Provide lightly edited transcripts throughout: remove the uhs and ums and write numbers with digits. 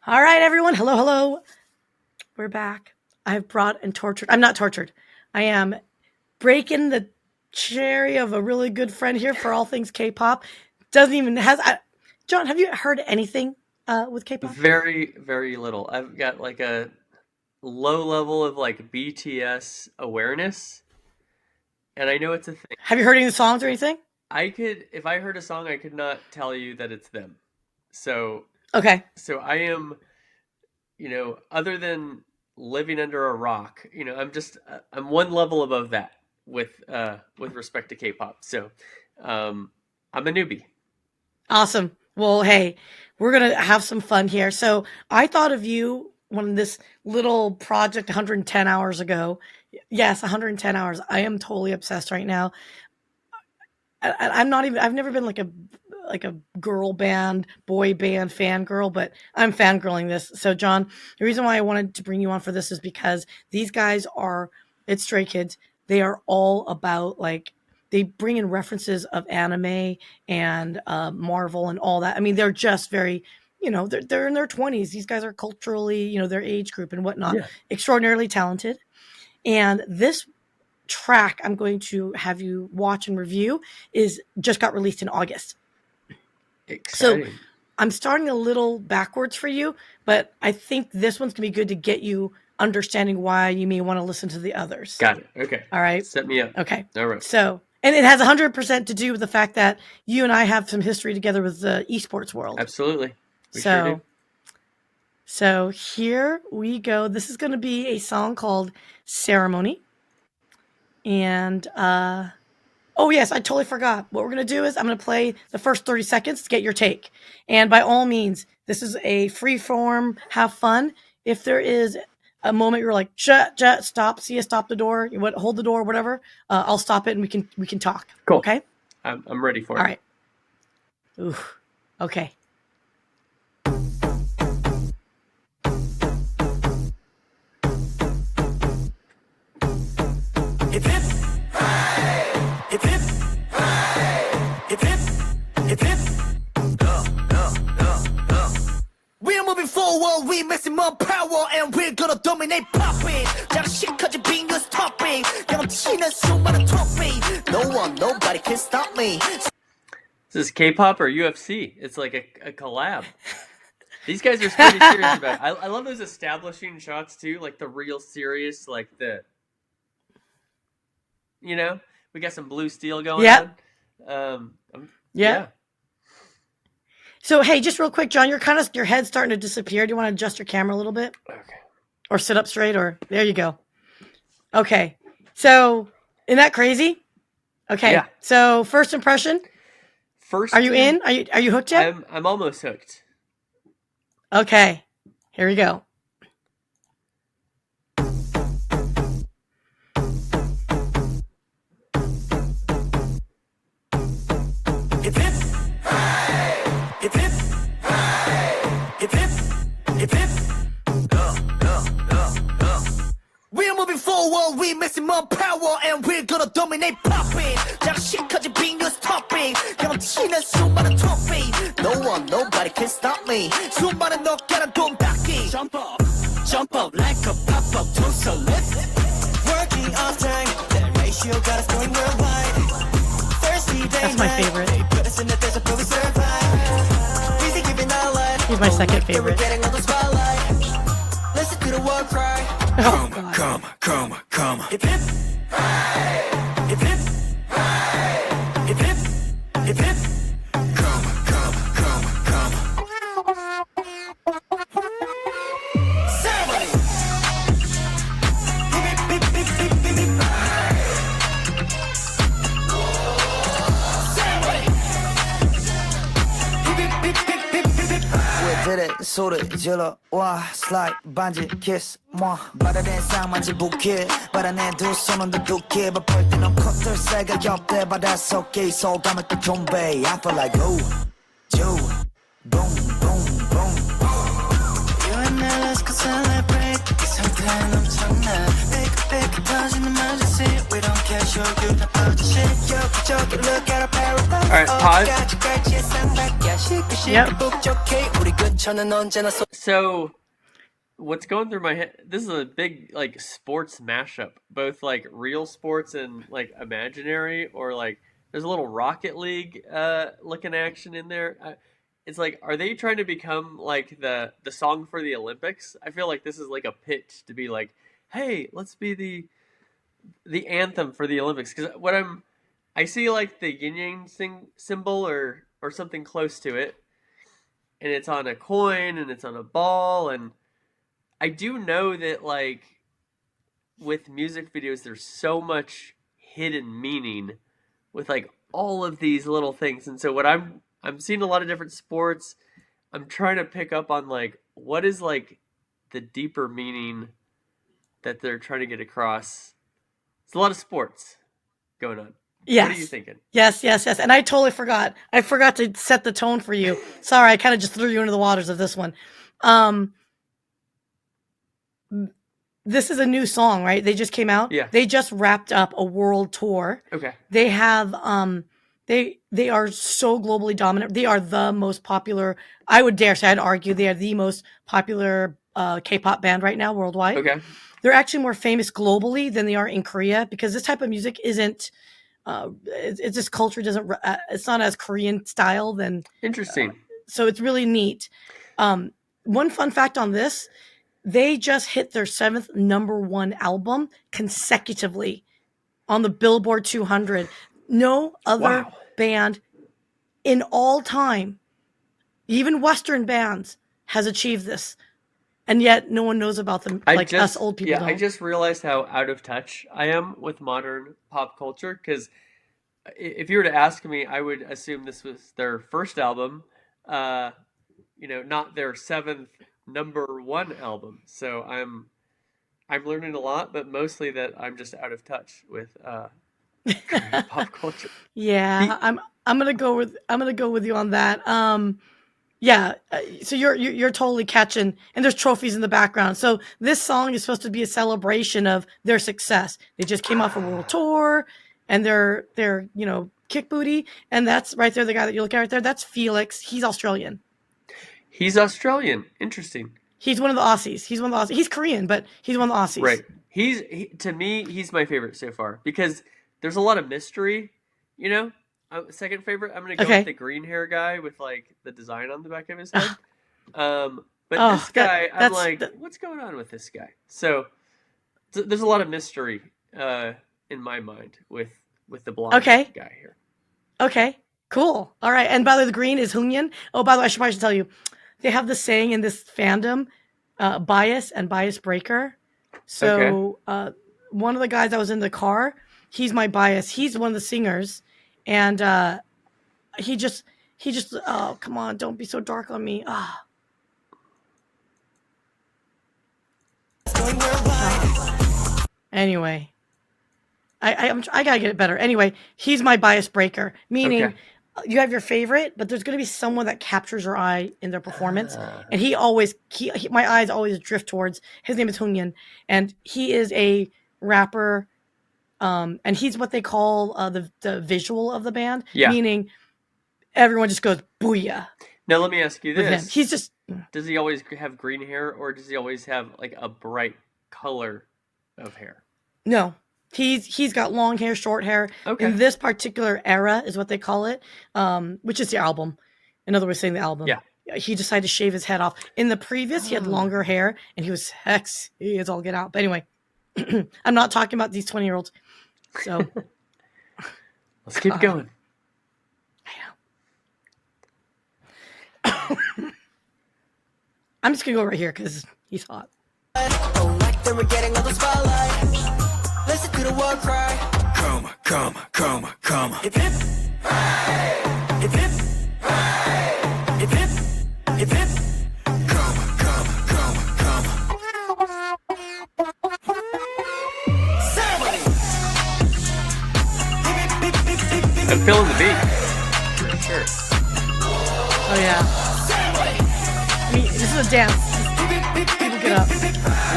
All right, everyone. Hello, hello. We're back. I've brought and tortured. I'm not tortured. I am breaking the cherry of a really good friend here for all things K-pop. Doesn't even has. John, have you heard anything with K-pop? Very, very little. I've got like a low level of like BTS awareness, and I know it's a thing. Have you heard any songs or anything? If I heard a song, I could not tell you that it's them. So, Okay. so I am, other than living under a rock, I'm one level above that with respect to K-pop. So, I'm a newbie. Awesome. Well, hey, we're gonna have some fun here. So I thought of you when this little project 110 hours ago. Yes, 110 hours. I am totally obsessed right now. I'm not even. I've never been like a girl band, boy band fangirl, but I'm fangirling this. So, John, the reason why I wanted to bring you on for this is because these guys are. It's Stray Kids. They are all about like they bring in references of anime and Marvel and all that. I mean, they're just very. They're in their 20s. These guys are culturally, their age group and whatnot, Yeah. extraordinarily talented. And this track I'm going to have you watch and review is just got released in August. So Exciting. I'm starting a little backwards for you, but I think this one's gonna be good to get you understanding why you may want to listen to the others. Got it. Okay. All right. Set me up. Okay. All right. So, and it has 100% to do with the fact that you and I have some history together with the esports world. Absolutely. We So, sure do. so here we go. This is going to be a song called Ceremony. And oh, yes, I totally forgot. What we're going to do is I'm going to play the first 30 seconds to get your take. And by all means, this is a free form, have fun. If there is a moment you're like, shut, stop, see you, stop the door, hold the door, whatever, I'll stop it and we can talk. Cool. Okay? I'm ready for it. All right. Ooh, okay. If hip, if hip, if hip, if hip. We're moving forward, we maximum power, and we're gonna dominate popping. 자랑식까지 being this topping. 넘치는 수많은 trophy. Nobody can stop me. Is this K-pop or UFC? It's like a collab. These guys are pretty serious about it. I love those establishing shots too, like the real serious, like we got some blue steel going on. Yeah. So, hey, just real quick, John, your head's starting to disappear. Do you want to adjust your camera a little bit? Okay. Or sit up straight, or there you go. Okay. So, isn't that crazy? Okay. Yeah. So, first impression. First, Are you in? Are you hooked yet? I'm almost hooked. Okay. Here we go. If hip, if hip, if hip, if hip. We're moving forward, we maximum power, and we're gonna dominate popping. 자랑식까지 being this topping. 넘치는 수많은 trophy. Nobody can stop me. 수많은 어깨는 돈 닦기. Jump up like a pop up, toast a lift. Working all time, that ratio got us going worldwide. That's my favorite. He's my second favorite. Oh, God. Come. If hip, if hip, if hip, if hip. Come. Ceremony. did it, 소리 질러 와 slide 반지 kiss 뭐 바다된 상만지 부케 바다내 두 손은 두둑해 바쁠 때는 컷들 새가 옆에 바다 속에 소감을 또 좀배 I feel like ooh, you, boom, boom, boom You and I let's go celebrate 이 상태는 엄청나 삐끗삐끗 터지는 emergency We don't care show 다 퍼지시 여기저기 look at our paradise Alright, pause. Yep. 저는 언제나 So what's going through my head, this is a big like sports mashup, both like real sports and like imaginary, or like there's a little Rocket League looking action in there. It's like, are they trying to become like the song for the Olympics? I feel like this is like a pitch to be like, hey, let's be the anthem for the Olympics. Because I see like the yin yang symbol or something close to it, and it's on a coin and it's on a ball, and I do know that like with music videos, there's so much hidden meaning with like all of these little things, and so what I'm seeing a lot of different sports. I'm trying to pick up on like what is like the deeper meaning that they're trying to get across. It's a lot of sports going on. Yes. What are you thinking? Yes. And I totally forgot. I forgot to set the tone for you. Sorry, I kind of just threw you into the waters of this one. This is a new song, right? They just came out. Yeah. They just wrapped up a world tour. Okay. They have they are so globally dominant. They are the most popular. I would dare say, I'd argue they are the most popular K-pop band right now worldwide. Okay. They're actually more famous globally than they are in Korea, because this type of music isn't. It's this culture doesn't. It's not as Korean style than. Interesting. So it's really neat. One fun fact on this: they just hit their 7th #1 album consecutively on the Billboard 200. No other band in all time, even Western bands, has achieved this. And yet no one knows about them like us old people don't. I just realized how out of touch I am with modern pop culture, because if you were to ask me, I would assume this was their first album, not their 7th #1 album. So I'm learning a lot, but mostly that I'm just out of touch with pop culture. Yeah, I'm gonna go with you on that. Yeah, so you're totally catching, and there's trophies in the background. So this song is supposed to be a celebration of their success. They just came off a world tour, and they're kick booty, and that's right there. The guy that you're looking at right there, that's Felix. He's Australian. He's Australian. Interesting. He's one of the Aussies. He's Korean, but he's one of the Aussies. Right. To me, he's my favorite so far, because there's a lot of mystery, Second favorite, I'm going to go with the green hair guy with like the design on the back of his head. This guy, I'm like, what's going on with this guy? So there's a lot of mystery in my mind with the blonde guy here. Okay, cool. All right. And by the way, the green is Hoonyeon. Oh, by the way, I should probably tell you, they have this saying in this fandom, bias and bias breaker. So one of the guys that was in the car, he's my bias. He's one of the singers. And he just oh, come on, don't be so dark on me. Anyway, I gotta get it better. Anyway, he's my bias breaker, meaning you have your favorite, but there's gonna be someone that captures your eye in their performance, and my eyes always drift towards. His name is Hoonyeon, and he is a rapper. And he's what they call the visual of the band, meaning everyone just goes booyah. Now let me ask you this: he's just does he always have green hair, or does he always have like a bright color of hair? No, he's got long hair, short hair. In this particular era is what they call it, which is the album. In other words, saying the album. Yeah. He decided to shave his head off. In the previous, he had longer hair, and he was sexy as all get out. But anyway, I'm not talking about these 20-year-olds. So let's keep going. I'm just gonna go right here because he's hot. Listen to the world cry. Come. Hip hip. Hip hip. Hip hip. Hip hip. Come. I'm feeling the beat. For sure. Oh yeah. I mean, this is a dance. People get up.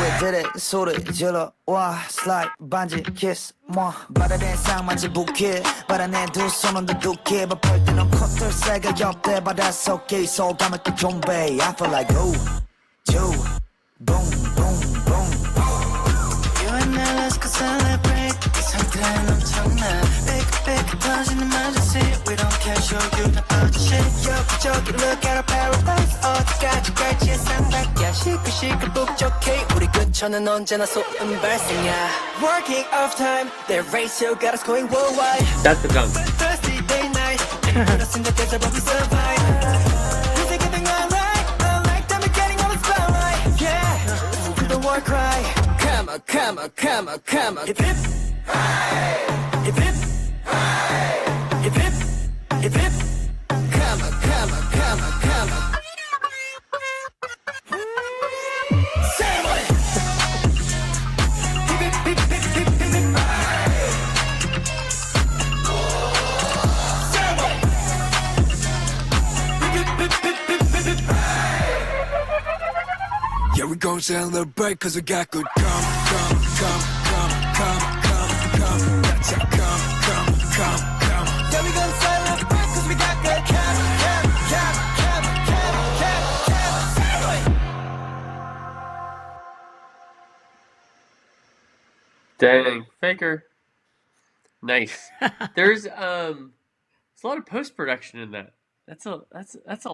왜 저래 소리 질러 와 슬라이드 반지 키스 뭐 바다된 쌍만지 부케 바다내 두 손은 두둑해 바쁠 때는 콧들 새가 옆에 바닷속에 소감을 또 좀배 I feel like ooh Two, boom, boom, boom. You and I, let's go celebrate. 이 상태는 엄청나. Big, big, 터지는 emergency. We don't care, show you the urgency. 여기저기 look at our paradise. 어디까지 갈지의 상박이야. 시끌시끌 북적해. 우리 근처는 언제나 소음 발생이야. Working off time. Their ratio got us going worldwide. That's the dunk. Thursday, day, night. Put us in the desert, but we survive. We think everything alright. War cry, come on, come on, come on, come on. Hip hip, hip hip, hip hip, hip hip. Come on, come on, come on, come on. Say what? Hip hip, hip hip, hip hip, hip. Say what? Hip hip, hip hip, hip hip, hip. Yeah, we gon' celebrate cause we got good come. That's a come. Yeah, we gon' celebrate cause we got good come. Dang, Faker. Nice. There's a lot of post production in that. That's a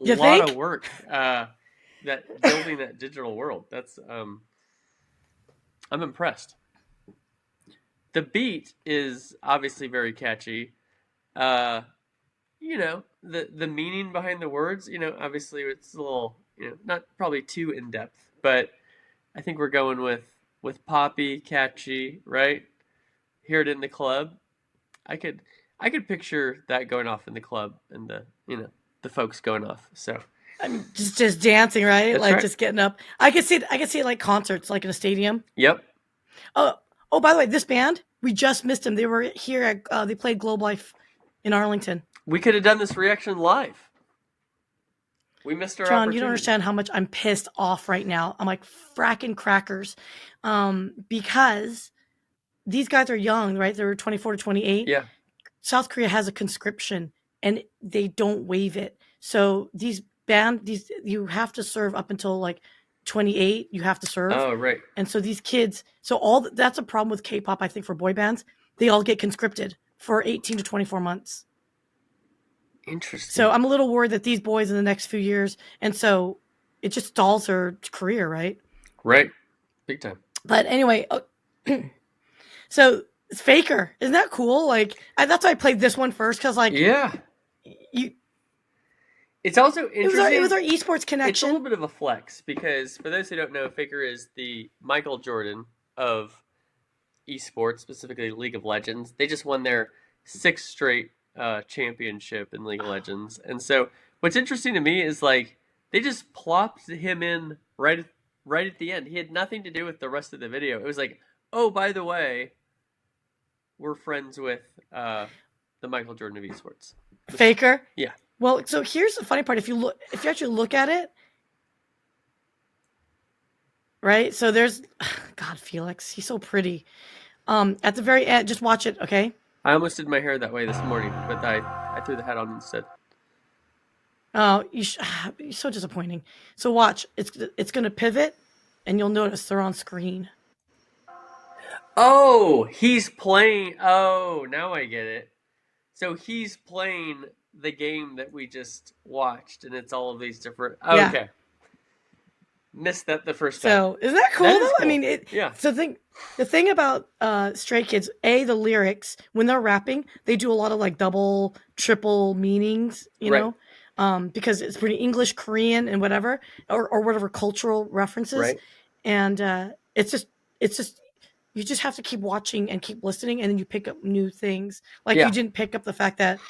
You lot think? of work. That building that digital world. That's I'm impressed. The beat is obviously very catchy. You know, the meaning behind the words, you know, obviously it's a little, you know, not probably too in depth, but I think we're going with poppy, catchy, right? Hear it in the club. I could picture that going off in the club and the folks going off. So I mean, just dancing, right? That's Like right. just getting up. I could see it like concerts, like in a stadium. Yep. Oh, by the way, this band, we just missed them. They were here at they played Globe Life in Arlington. We could have done this reaction live. We missed our John, opportunity. you don't understand how much I'm pissed off right now. I'm like fracking crackers, because these guys are young, right? They're 24 to 28. Yeah. South Korea has a conscription, and they don't waive it. So these you have to serve up until like 28. You have to serve. Oh, right. And so these kids, that's a problem with K-pop. I think for boy bands, they all get conscripted for 18 to 24 months. Interesting. So I'm a little worried that these boys in the next few years, and so it just stalls their career, right? Right. Big time. But anyway, so it's Faker. Isn't that cool? Like that's why I played this one first, because like Yeah. you, It's also interesting. it was our esports It's a connection. little bit of a flex because for those who don't know, Faker is the Michael Jordan of esports, specifically League of Legends. They just won their 6th straight championship in League of Legends. And so what's interesting to me is like they just plopped him in right at the end. He had nothing to do with the rest of the video. It was like, oh, by the way, we're friends with the Michael Jordan of esports. Faker. Yeah. Well, so here's the funny part. If you actually look at it, right? So there's God, Felix. He's so pretty. At the very end, just watch it, okay? I almost did my hair that way this morning, but I threw the hat on instead. Oh, you're so disappointing. So watch. It's going to pivot, and you'll notice they're on screen. Oh, he's playing. Oh, now I get it. So he's playing the game that we just watched, and it's all of these different. Oh, Yeah. okay. Missed that the first time. So isn't that cool? That is Though? I cool. mean, Yeah. So the thing about Stray Kids, the lyrics when they're rapping, they do a lot of like double, triple meanings, Right. know, because it's pretty English, Korean, and whatever, or whatever cultural references, Right. and it's just you just have to keep watching and keep listening, and then you pick up new things. Like Yeah. you didn't pick up the fact that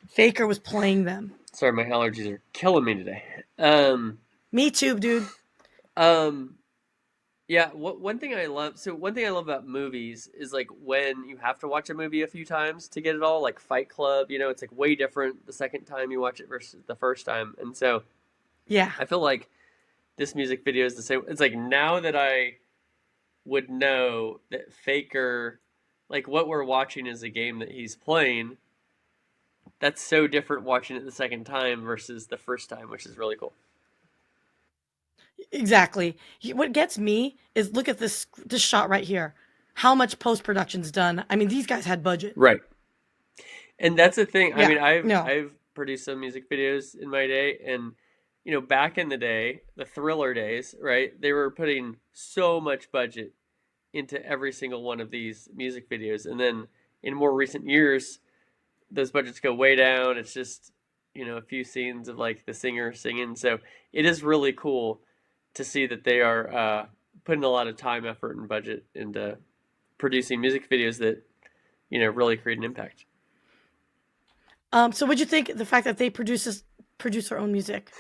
Faker was playing them. Sorry, my allergies are killing me today. Me too, dude. Yeah. One thing I love. So one thing I love about movies is like when you have to watch a movie a few times to get it all. Like Fight Club, it's like way different the second time you watch it versus the first time. And so Yeah. I feel like this music video is the same. It's like now that I would know that Faker, like what we're watching is a game that he's playing. That's so different watching it the second time versus the first time, which is really cool. Exactly. What gets me is look at this shot right here. How much post production's done? I mean, these guys had budget. Right. And that's the thing. Yeah, I mean, no. I've produced some music videos in my day, and you know, back in the day, the Thriller days, right? They were putting so much budget into every single one of these music videos, and then in more recent years, those budgets go way down. It's just, you know, a few scenes of like the singer singing. So it is really cool to see that they are putting a lot of time, effort, and budget into producing music videos that, you know, really create an impact. So what'd you think the fact that they produce their own music?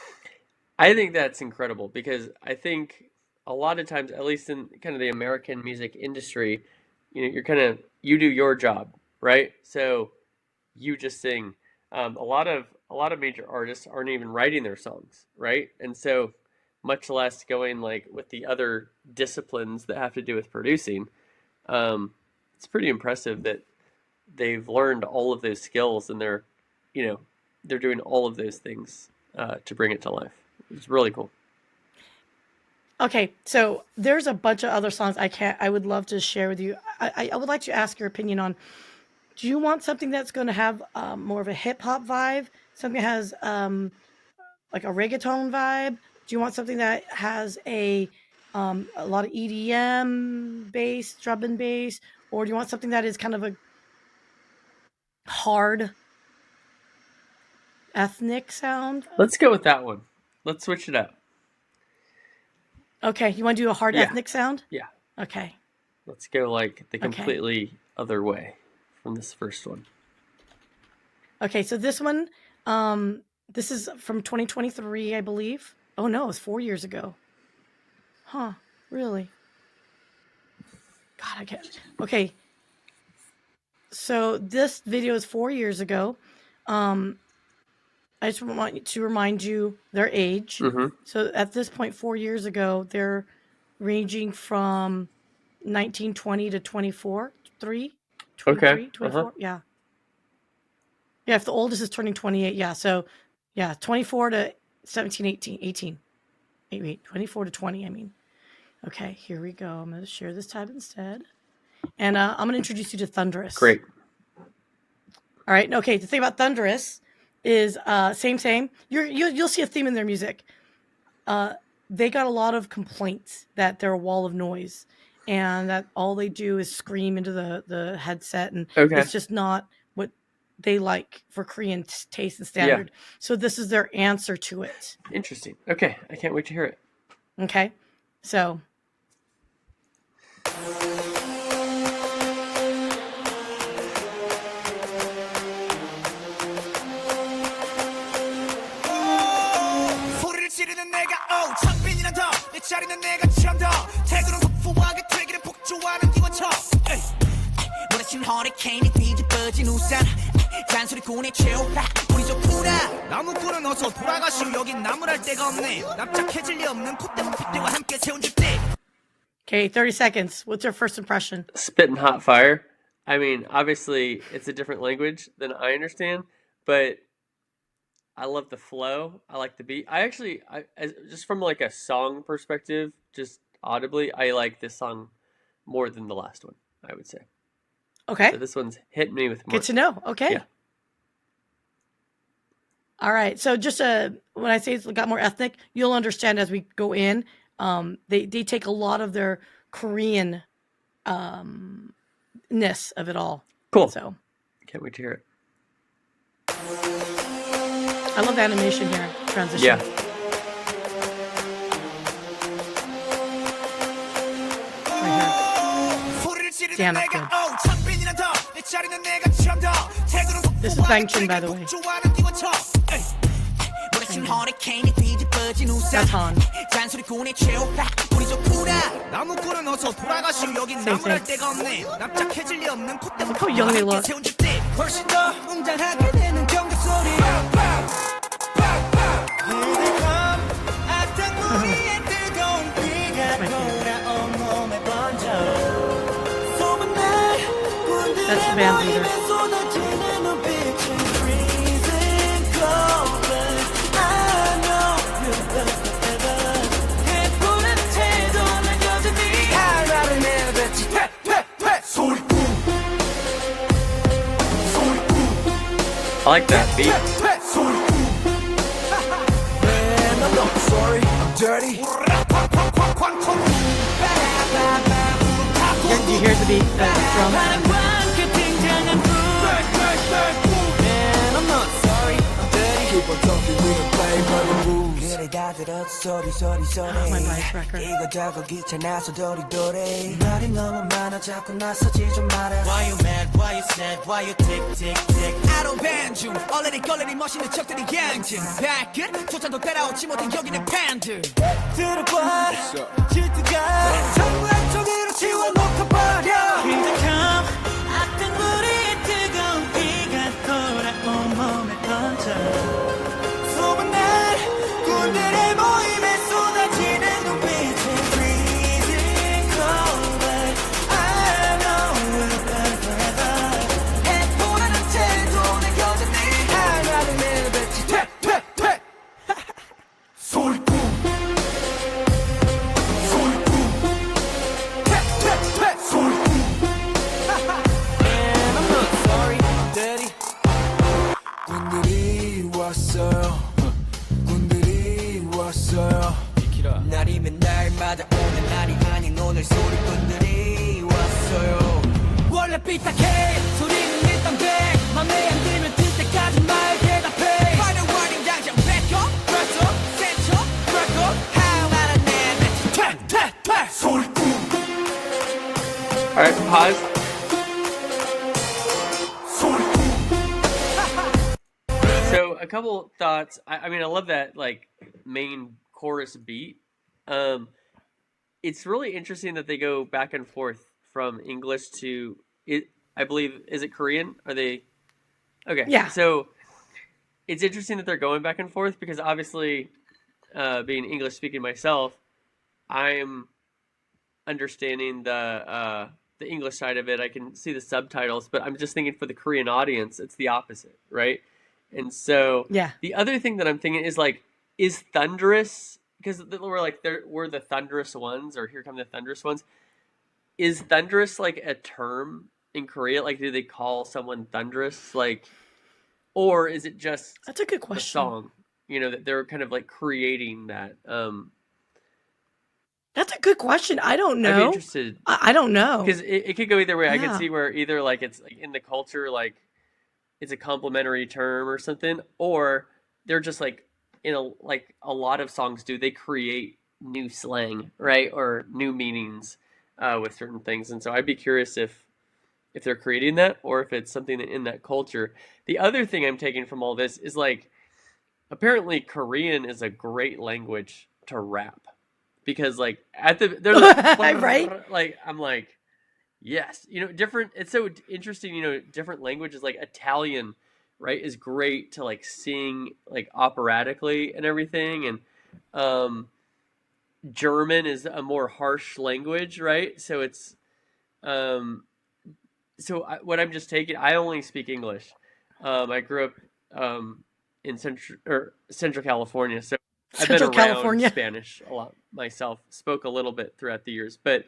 I think that's incredible because I think a lot of times, at least in kind of the American music industry, you know, you do your job, right? So you just sing. A lot of major artists aren't even writing their songs, right? And so much less going like with the other disciplines that have to do with producing. It's pretty impressive that they've learned all of those skills and they're doing all of those things to bring it to life. It's really cool. Okay, so there's a bunch of other songs I would love to share with you. I would like to ask your opinion on, do you want something that's going to have more of a hip hop vibe? Something that has like a reggaeton vibe? Do you want something that has a lot of EDM bass, drum and bass? Or do you want something that is kind of a hard ethnic sound? Let's go with that one. Let's switch it up. Okay, you want to do a hard ethnic sound? Yeah. Okay. Let's go like the completely other way from this first one. Okay, so this one, this is from 2023, I believe. Oh no, it's 4 years ago. Huh, really? God, I can't. Okay. So this video is 4 years ago. I just want to remind you their age. Mm-hmm. So at this point, 4 years ago, they're ranging from 1920 to 24, 23, Okay. 24. Yeah. Yeah, if the oldest is turning 28, yeah. So, yeah, 24 to 17, 18. Wait, 24 to 20, I mean. Okay, here we go. I'm going to share this tab instead. And I'm going to introduce you to Thunderous. Great. All right. Okay, the thing about Thunderous is same. You'll see a theme in their music. They got a lot of complaints that they're a wall of noise and that all they do is scream into the headset, and it's just not what they like for Korean taste and standard. Yeah. So this is their answer to it. Interesting. Okay, I can't wait to hear it. Okay, so. 자리는 내가 천더 태그로 폭포하게 되기를 폭주하는 기관총 몰아친 허리케인이 뒤집어진 우산 잔소리꾼의 최후라 우리 좋구나 나무꾼은 어서 돌아가시오 여긴 나무랄 데가 없네 납작해질 리 없는 콧대와 핏대와 함께 세운 집대. Okay, 30 seconds. What's your first impression? Spitting hot fire. I mean, obviously it's a different language than I understand, but I love the flow. I like the beat. I just from like a song perspective, just audibly, I like this song more than the last one, I would say. Okay. So this one's hitting me with more. Good to know. Okay. Yeah. All right. So just when I say it's got more ethnic, you'll understand as we go in. They take a lot of their Korean ness of it all. Cool. So can't wait to hear it. I love the animation here. Transition. Yeah. Right here. Damn it, good. This is Bangchin, by the way. That's Han. Look how young they look. That's the band leader. I like that beat. Man, I'm not sorry, I'm dirty. Do you hear the beat, the drum? Man, I'm not sorry, I'm dirty. Keep on talking, we don't play by the rules. Oh, my nice record. 이거 자꾸 귀찮아서 도리도리 말이 너무 많아 자꾸 나서지 좀 마라. Why you mad, why you sad, why you tick tick tick. I don't ban 중 얼레리 걸레리 멋있는 척들이 양진 발끝 조차도 따라오지 못한 여기는 팬들 들어봐 질투가 전부 한쪽으로 지워놓고 버려. 기적함 악당 우리의 뜨거운 비가 돌아온 몸에 퍼져. 소문난 군대의 모임에 쏟아지는 눈빛은 freezing cold but I know we'll burn forever. 해보라는 태도 내 여전히 I'd rather 내뱉지 퇴퇴퇴 소리꿈 소리꿈 퇴퇴퇴 소리꿈 And I'm not sorry, daddy. 군들이 왔어요. 날이면 날마다 오는 날이 아닌 오늘 소리꾼들이 왔어요. 원래 삐딱해 소리는 일단 돼 맘에 안 들면 들 때까지 말 대답해. Final warning 당장 back up press up set up crack up how about a man 퇴퇴퇴 소리꾼. Alright, pause. So a couple thoughts. I mean, I love that like main chorus beat. It's really interesting that they go back and forth from English to it. I believe, is it Korean? Are they? Okay. Yeah. So it's interesting that they're going back and forth because obviously, being English speaking myself, I'm understanding the English side of it. I can see the subtitles, but I'm just thinking for the Korean audience, it's the opposite, right? And so Yeah. the other thing that I'm thinking is like, is Thunderous, because we're like, we're the Thunderous ones, or here come the Thunderous ones. Is Thunderous like a term in Korea? Like, do they call someone Thunderous? Like, or is it just That's a good the question. song? You know, that they're kind of like creating that. That's a good question. I don't I'd be know. interested I don't know. because it could go either way. I could Yeah. see where either like it's like in the culture, like it's a complimentary term or something, or they're just like like a lot of songs do. They create new slang, right, or new meanings with certain things, and so I'd be curious if they're creating that or if it's something in that culture. The other thing I'm taking from all this is like apparently Korean is a great language to rap because like they're like, Right? like I'm like. Yes, you know, different. It's so interesting, you know, different languages like Italian, right, is great to like sing like operatically and everything, and German is a more harsh language, right? So it's what I'm just taking. I only speak English. I grew up in Central California, so I've been Central around California. Spanish a lot myself. Spoke a little bit throughout the years, but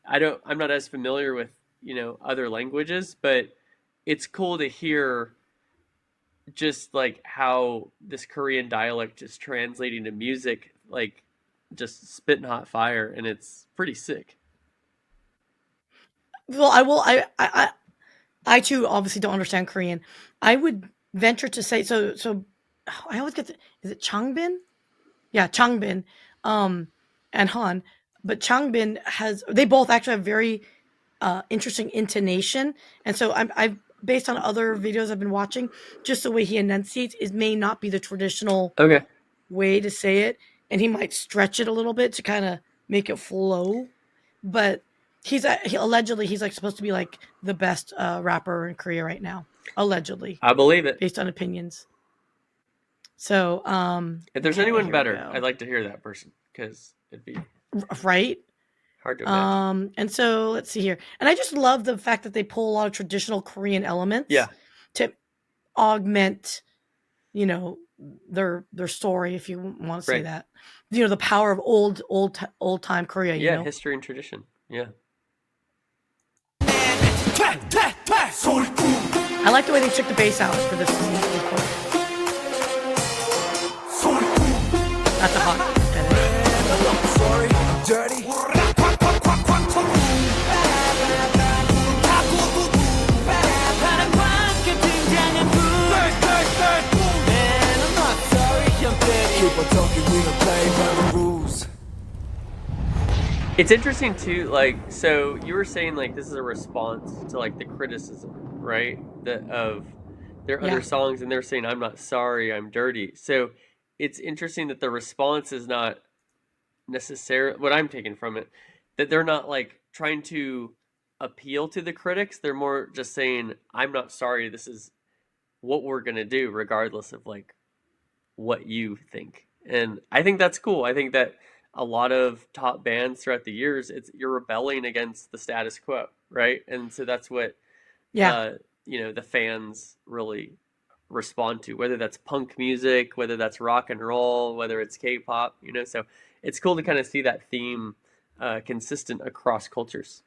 I'm not as familiar with, you know, other languages, but it's cool to hear just like how this Korean dialect is translating to music, like just spitting hot fire, and it's pretty sick. Well, I too obviously don't understand Korean. I would venture to say so. I always get is it Changbin? Yeah, Changbin, and Han. But Changbin they both actually have very interesting intonation, and so I've based on other videos I've been watching, just the way he enunciates may not be the traditional Okay. way to say it, and he might stretch it a little bit to kind of make it flow. But allegedly he's like supposed to be like the best rapper in Korea right now, allegedly, I believe it. based on opinions. So If there's okay, anyone here we better, go. I'd like to hear that person because it'd be Right. Hard to imagine. And so let's see here. And I just love the fact that they pull a lot of traditional Korean elements Yeah. to augment, you know, their story, if you want to say Right. that. You know, the power of old time Korea, you Yeah, know. history and tradition. Yeah. I like the way they took the bass out for this recording. That's a hot edit. Dirty. People talking, we don't play by the rules. It's interesting too, like, so you were saying like this is a response to like the criticism, right? Of their other Yeah. songs, and they're saying I'm not sorry, I'm dirty. So it's interesting that the response is not necessarily what I'm taking from it, that they're not like trying to appeal to the critics. They're more just saying I'm not sorry, this is what we're gonna do, regardless of like what you think. And I think that's cool. I think that a lot of top bands throughout the years, it's you're rebelling against the status quo, right? And so that's what Yeah. the fans really respond to, whether that's punk music, whether that's rock and roll, whether it's K-pop, So it's cool to kind of see that theme consistent across cultures.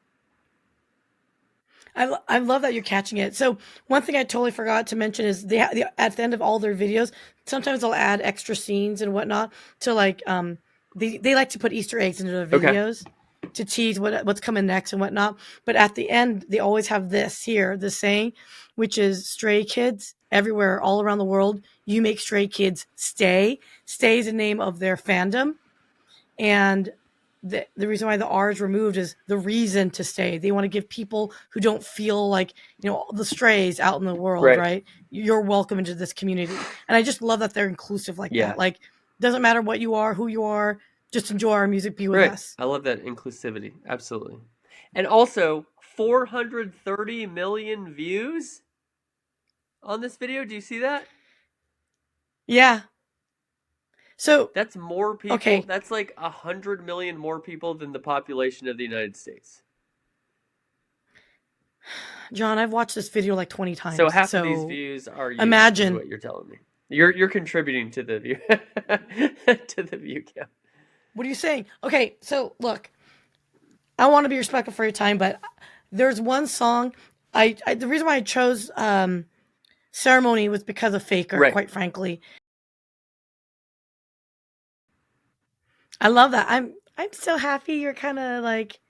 I love that you're catching it. So one thing I totally forgot to mention is at the end of all their videos, sometimes they'll add extra scenes and whatnot to like they like to put Easter eggs into their Okay. videos to tease what's coming next and whatnot. But at the end, they always have this saying, which is "Stray kids everywhere, all around the world, you make stray kids stay." Stay is the name of their fandom, and the reason why the R is removed is the reason to stay. They want to give people who don't feel like, the strays out in the world, right? You're welcome into this community. And I just love that they're inclusive like Yeah. that. Like, doesn't matter what you are, who you are, just enjoy our music, be with Right. us. I love that inclusivity. Absolutely. And also 430 million views on this video. Do you see that? Yeah. So That's more people. Okay. That's like 100 million more people than the population of the United States. John, I've watched this video like 20 times. So half of these views are you, imagine is what you're telling me. You're contributing to the view to the view count. What are you saying? Okay, so look, I want to be respectful for your time, but there's one song. The reason why I chose Ceremony was because of Faker, Right. quite frankly. I love that. I'm so happy you're kind of like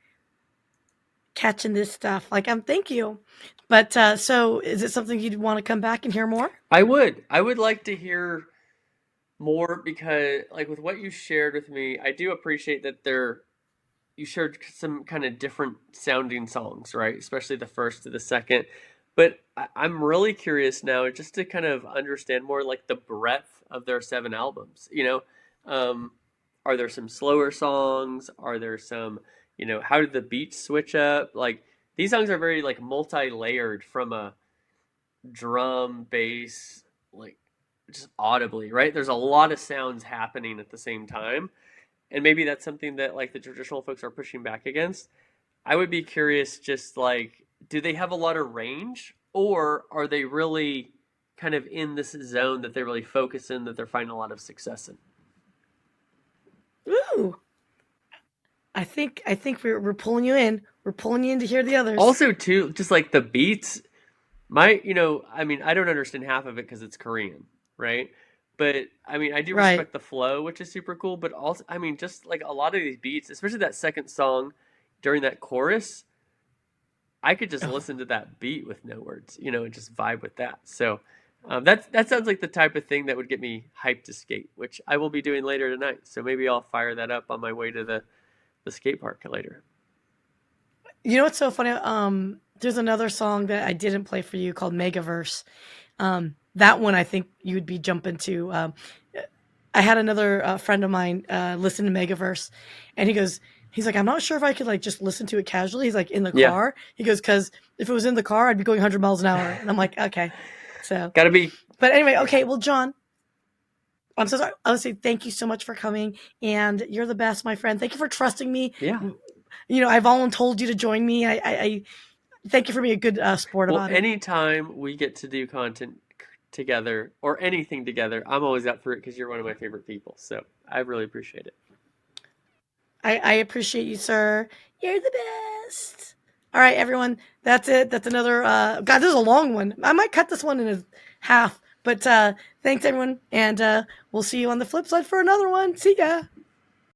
catching this stuff. Like, thank you. But so is it something you'd want to come back and hear more? I would like to hear more, because like with what you shared with me, I do appreciate that you shared some kind of different sounding songs, right? Especially the first to the second. But I'm really curious now just to kind of understand more like the breadth of their 7 albums. Are there some slower songs? Are there some, how did the beats switch up? Like these songs are very like multi-layered, from a drum, bass, like just audibly, right? There's a lot of sounds happening at the same time. And maybe that's something that like the traditional folks are pushing back against. I would be curious, just like, do they have a lot of range, or are they really kind of in this zone that they really focus in, that they're finding a lot of success in? Ooh. I think we're pulling you in. We're pulling you in to hear the others. Also, too, just like the beats, I don't understand half of it because it's Korean, right? But I do respect the flow, which is super cool. But also, just like a lot of these beats, especially that second song during that chorus, I could just listen to that beat with no words, and just vibe with that. So that sounds like the type of thing that would get me hyped to skate, which I will be doing later tonight. So maybe I'll fire that up on my way to the skate park later. You know what's so funny? There's another song that I didn't play for you called Megaverse. That one I think you would be jumping to. I had another friend of mine listen to Megaverse, and he's like, I'm not sure if I could like just listen to it casually. He's like, in the car. He goes, because if it was in the car, I'd be going 100 miles an hour. And I'm like, okay. So gotta be. But anyway, okay. Well, John, I'm so sorry. I would say thank you so much for coming, and you're the best, my friend. Thank you for trusting me. Yeah. I voluntold you to join me. I thank you for being a good sport Well, about it. anytime we get to do content together or anything together, I'm always up for it because you're one of my favorite people. So I really appreciate it. I appreciate you, sir. You're the best. All right, everyone. That's it. That's another. God, this is a long one. I might cut this one in half. But thanks, everyone. And we'll see you on the flip side for another one. See ya.